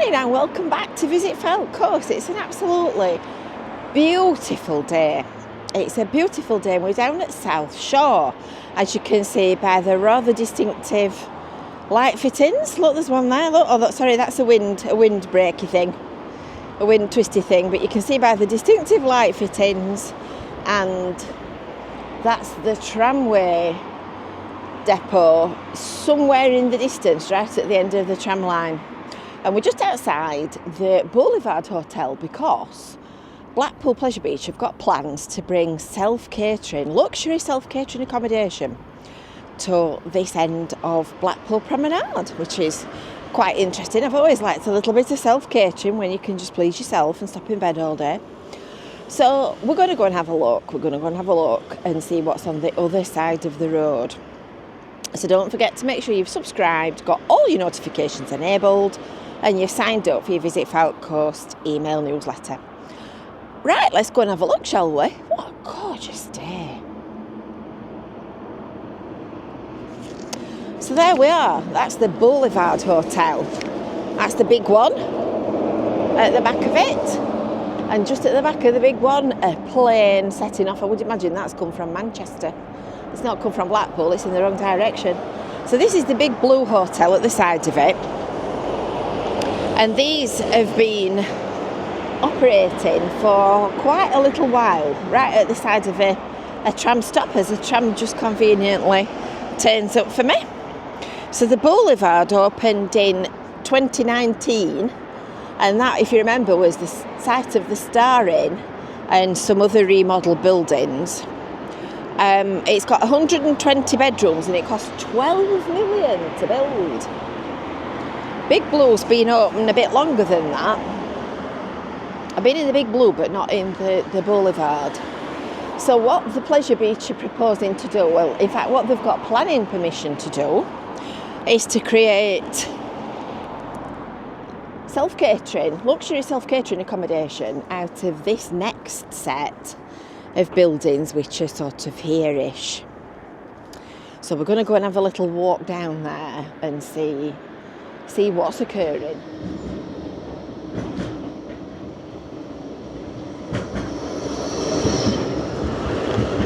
morning and welcome back to Visit Fylde Coast. It's an absolutely beautiful day. It's a beautiful day. We're down at South Shore, as you can see by the rather distinctive light fittings. Look, there's one there. Look, sorry, that's a wind breaky thing, a wind twisty thing. But you can see by the distinctive light fittings, and that's the tramway depot somewhere in the distance, right at the end of the tram line. And we're just outside the Boulevard Hotel because Blackpool Pleasure Beach have got plans to bring luxury self-catering accommodation to this end of Blackpool Promenade, which is quite interesting. I've always liked a little bit of self-catering when you can just please yourself and stop in bed all day. So we're going to go and have a look. We're going to go and have a look and see what's on the other side of the road. So don't forget to make sure you've subscribed, got all your notifications enabled, and you've signed up for your Visit Fylde Coast email newsletter. Right, let's go and have a look, shall we? What a gorgeous day. So there we are. That's the Boulevard Hotel. That's the big one at the back of it. And just at the back of the big one, a plane setting off. I would imagine that's come from Manchester. It's not come from Blackpool, it's in the wrong direction. So this is the big blue hotel at the side of it. And these have been operating for quite a little while, right at the side of a tram stop, as a tram just conveniently turns up for me. So the Boulevard opened in 2019, and that, if you remember, was the site of the Star Inn and some other remodeled buildings. It's got 120 bedrooms and it cost 12 million to build. Big Blue's been open a bit longer than that. I've been in the Big Blue but not in the Boulevard. So what the Pleasure Beach are proposing to do, well, in fact what they've got planning permission to do, is to create luxury self-catering accommodation out of this next set of buildings, which are sort of here-ish. So we're going to go and have a little walk down there and see what's occurring.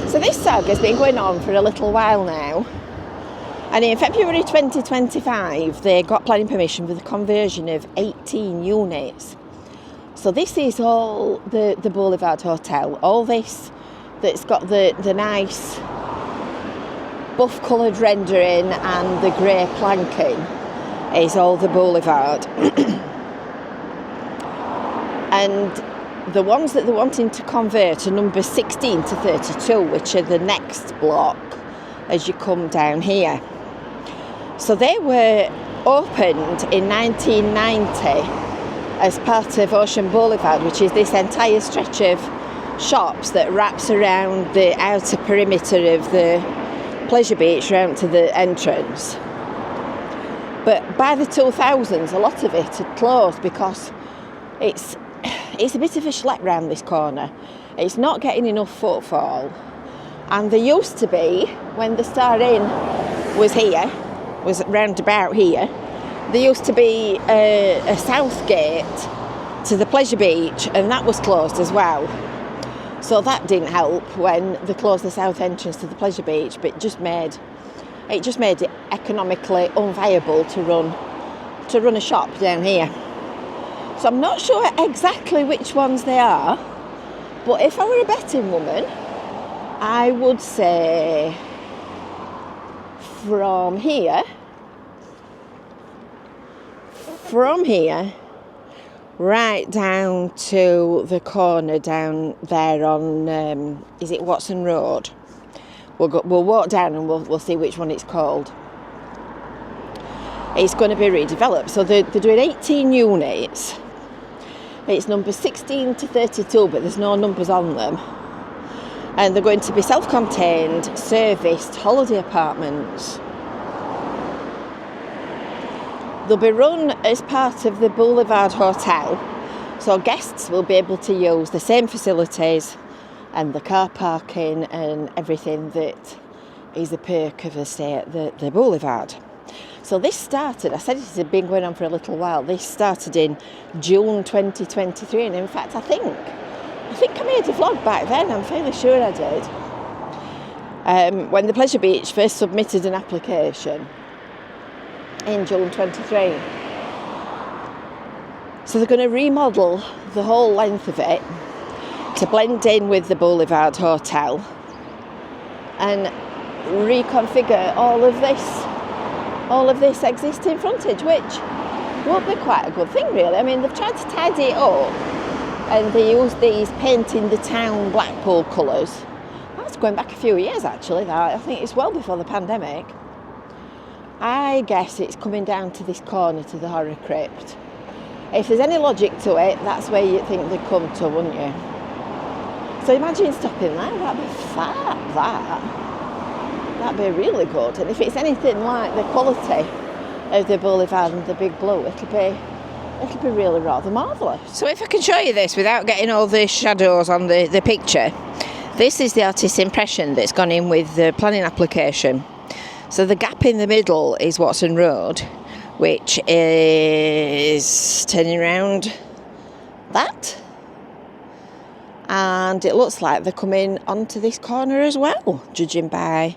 So this saga's been going on for a little while now, and in February 2025 they got planning permission for the conversion of 18 units. So this is all the Boulevard Hotel, all this that's got the nice buff coloured rendering and the grey planking is all the Boulevard. And the ones that they're wanting to convert are numbers 16 to 32, which are the next block as you come down here. So they were opened in 1990 as part of Ocean Boulevard, which is this entire stretch of shops that wraps around the outer perimeter of the Pleasure Beach round to the entrance. But by the 2000s, a lot of it had closed because it's a bit of a schlep round this corner. It's not getting enough footfall. And there used to be, when the Star Inn was round about here, there used to be a south gate to the Pleasure Beach, and that was closed as well. So that didn't help when they closed the south entrance to the Pleasure Beach, but it just made it economically unviable to run a shop down here. So I'm not sure exactly which ones they are, but if I were a betting woman, I would say from here right down to the corner down there on is it Watson Road? We'll walk down and we'll see which one it's called. It's going to be redeveloped. So they're doing 18 units. It's numbers 16 to 32, but there's no numbers on them. And they're going to be self-contained, serviced holiday apartments. They'll be run as part of the Boulevard Hotel, so guests will be able to use the same facilities and the car parking and everything that is a perk of a stay at the Boulevard. So this started, I said it had been going on for a little while, this started in June 2023, and in fact I think I made a vlog back then, I'm fairly sure I did, when the Pleasure Beach first submitted an application in June 23. So they're going to remodel the whole length of it to blend in with the Boulevard Hotel and reconfigure all of this existing frontage, which would be quite a good thing really. I mean, they've tried to tidy it up and they use these painting the town Blackpool colours. That's going back a few years actually, that. I think it's well before the pandemic. I guess it's coming down to this corner to the Horror Crypt. If there's any logic to it, that's where you'd think they'd come to, wouldn't you? So imagine stopping there, that'd be fab, that'd be really good. And if it's anything like the quality of the Boulevard and the Big Blue, it'll be really rather marvellous. So if I can show you this without getting all the shadows on the picture, this is the artist's impression that's gone in with the planning application. So the gap in the middle is Watson Road, which is turning around that. And it looks like they're coming onto this corner as well, judging by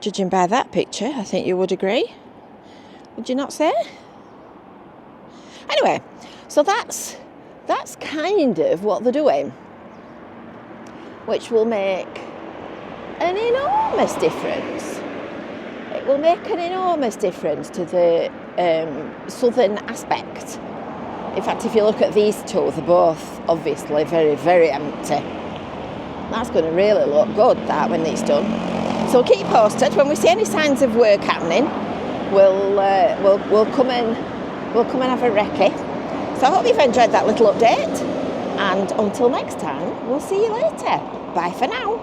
that picture. I think you would agree. Would you not say? Anyway, so that's kind of what they're doing, which will make an enormous difference. It will make an enormous difference to the southern aspect. In fact, if you look at these two, they're both obviously very, very empty. That's going to really look good, that, when it's done. So keep posted. When we see any signs of work happening, we'll come and have a recce. So I hope you've enjoyed that little update. And until next time, we'll see you later. Bye for now.